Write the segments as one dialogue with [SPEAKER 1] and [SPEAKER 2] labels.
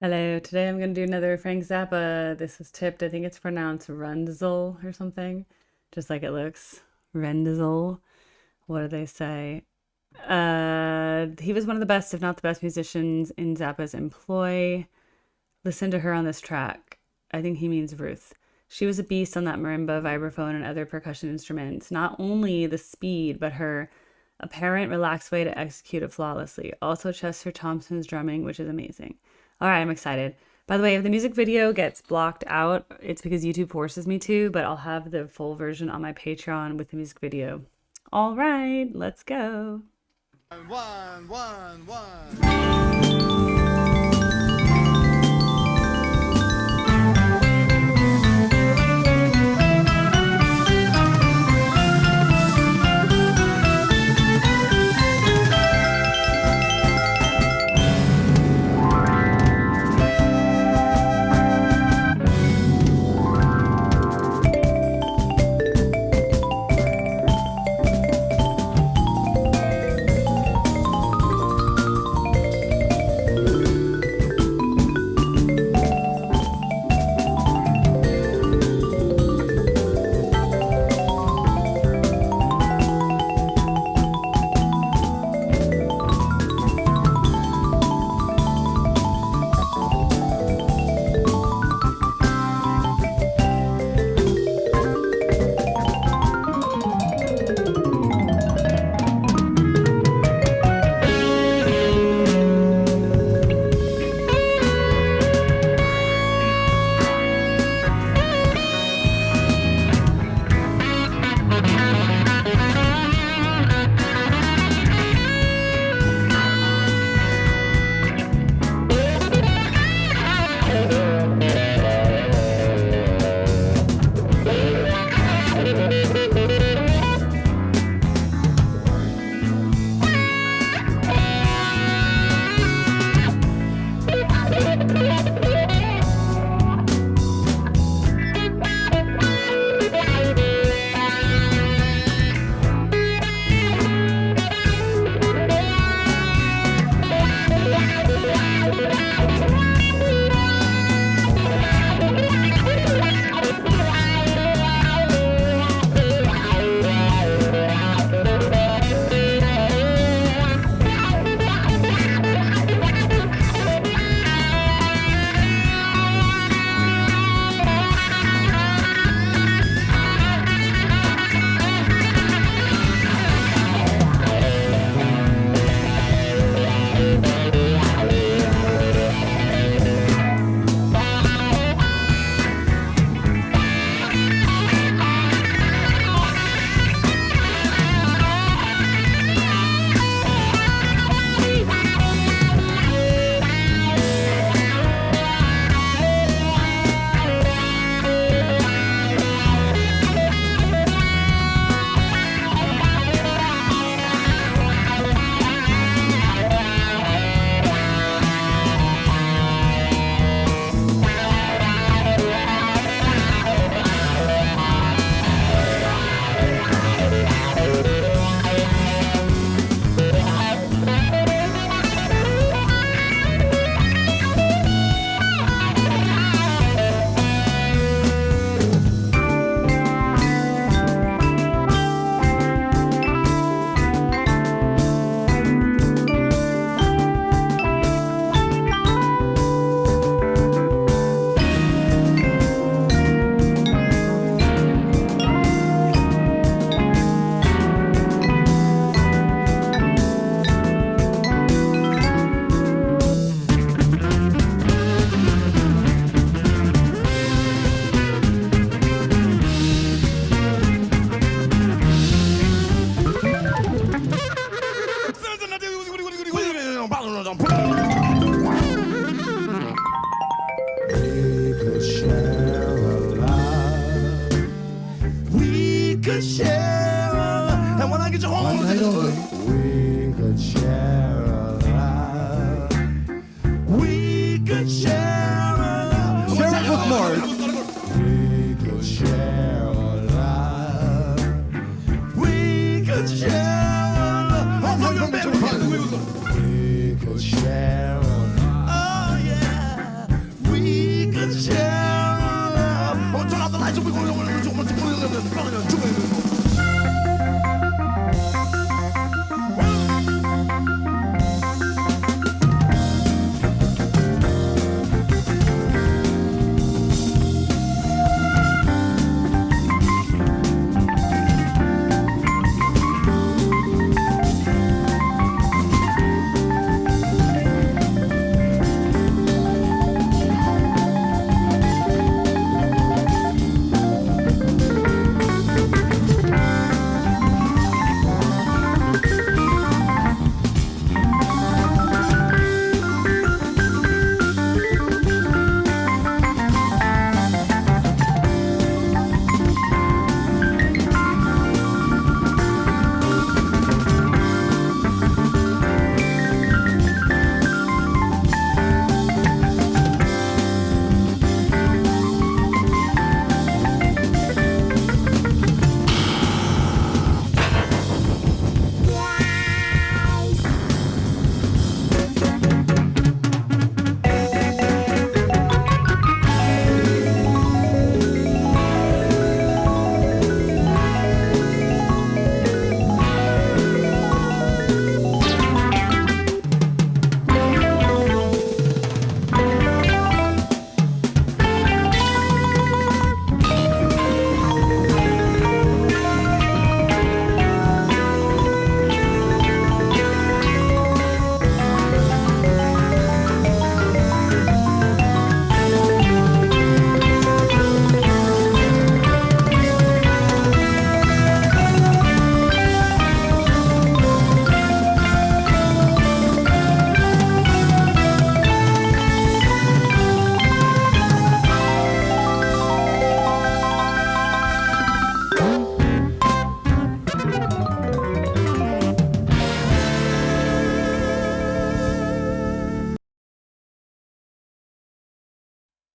[SPEAKER 1] Hello, today I'm going to do another Frank Zappa. This is tipped, I think it's pronounced Rendzl or something, just like it looks. Rendzl. What do they say? He was one of the best, if not the best musicians in Zappa's employ. Listen to her on this track. I think he means Ruth. She was a beast on that marimba, vibraphone, and other percussion instruments. Not only the speed, but her apparent relaxed way to execute it flawlessly. Also, Chester Thompson's drumming, which is amazing. All right, I'm excited. By the way, if the music video gets blocked out, it's because YouTube forces me to, but I'll have the full version on my Patreon with the music video. All right, let's go.
[SPEAKER 2] One.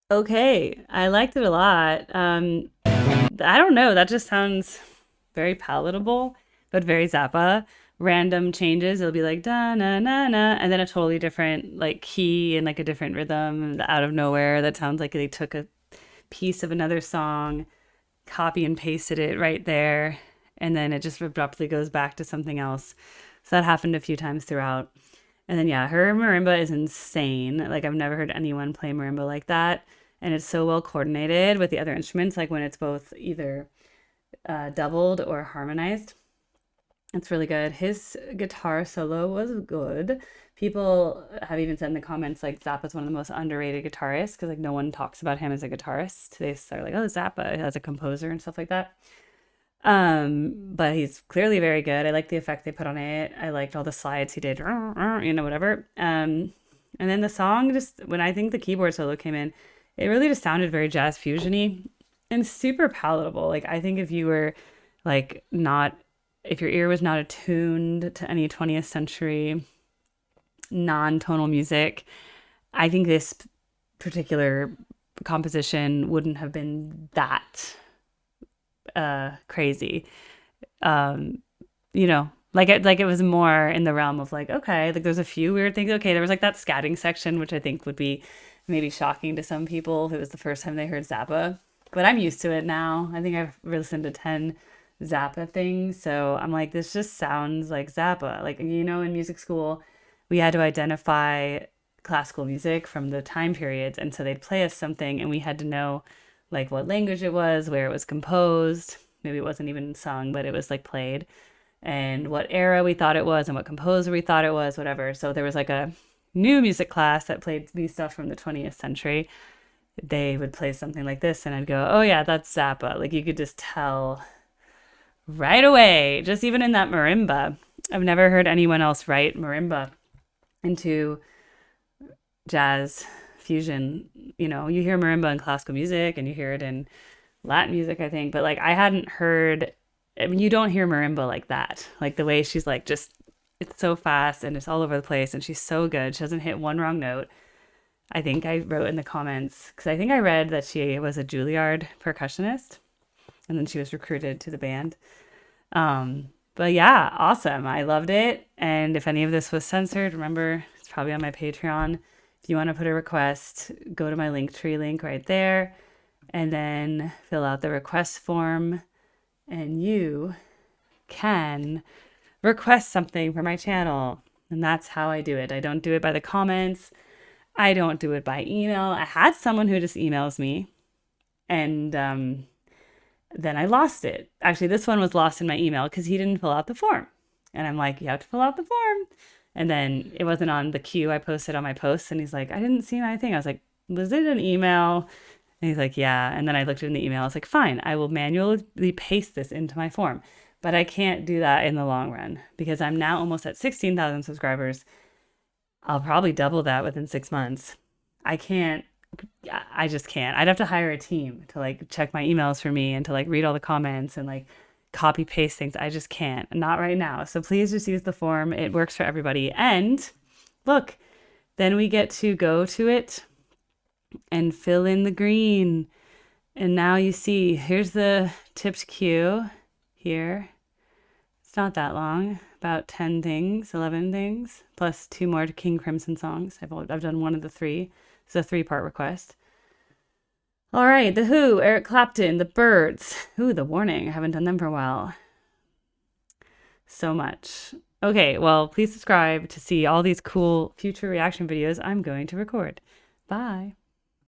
[SPEAKER 1] Okay, I liked it a lot. I don't know, that just sounds very palatable, but very Zappa. Random changes, it'll be like da na na na, and then a totally different like key and like a different rhythm out of nowhere that sounds like they took a piece of another song, copy and pasted it right there, and then it just abruptly goes back to something else. So that happened a few times throughout. And then yeah, her marimba is insane. Like I've never heard anyone play marimba like that. And it's so well coordinated with the other instruments, like when it's both either doubled or harmonized. It's really good. His guitar solo was good. People have even said in the comments like Zappa's one of the most underrated guitarists because like no one talks about him as a guitarist. They are like, oh, Zappa as a composer and stuff like that. But he's clearly very good. I like the effect they put on it. I liked all the slides he did, whatever. And then the song just when I think the keyboard solo came in, it really just sounded very jazz fusiony and super palatable. Like I think if you were like not if your ear was not attuned to any 20th century non-tonal music, I think this particular composition wouldn't have been that crazy. Um, like it was more in the realm of like, okay, like there's a few weird things. Okay, there was like that scatting section, which I think would be maybe shocking to some people if it was the first time they heard Zappa. But I'm used to it now. I think I've listened to 10 Zappa things. So I'm like, this just sounds like Zappa. Like, in music school, we had to identify classical music from the time periods. And so they'd play us something and we had to know like what language it was, where it was composed. Maybe it wasn't even sung, but it was like played, and what era we thought it was, and what composer we thought it was, whatever. So there was like a new music class that played me stuff from the 20th century. They would play something like this, and I'd go, oh, yeah, that's Zappa. Like you could just tell right away, just even in that marimba. I've never heard anyone else write marimba into jazz fusion. You hear marimba in classical music and you hear it in Latin music, I think, but like I hadn't heard, I mean, you don't hear marimba like that. Like the way she's like just, it's so fast and it's all over the place and she's so good. She doesn't hit one wrong note. I think I wrote in the comments, because I think I read that she was a Juilliard percussionist and then she was recruited to the band. But yeah, awesome. I loved it. And if any of this was censored, remember, it's probably on my Patreon. If you want to put a request, go to my Linktree link right there and then fill out the request form and you can request something for my channel. And that's how I do it. I don't do it by the comments. I don't do it by email. I had someone who just emails me, and then I lost it. Actually, this one was lost in my email because he didn't fill out the form. And I'm like, you have to fill out the form. And then it wasn't on the queue I posted on my posts. And he's like, I didn't see my thing. I was like, was it an email? And he's like, yeah. And then I looked in the email. I was like, fine, I will manually paste this into my form. But I can't do that in the long run because I'm now almost at 16,000 subscribers. I'll probably double that within 6 months. I just can't. I'd have to hire a team to like check my emails for me and to like read all the comments and like copy paste things. I just can't. Not right now. So please just use the form. It works for everybody. And look, then we get to go to it and fill in the green. And now you see, here's the tipped queue here. It's not that long, about 10 things, 11 things, plus 2 more King Crimson songs. I've done one of the 3. It's a 3-part request. All right, The Who, Eric Clapton, The Byrds. Ooh, The Warning. I haven't done them for a while. So much. Okay, well, please subscribe to see all these cool future reaction videos I'm going to record. Bye.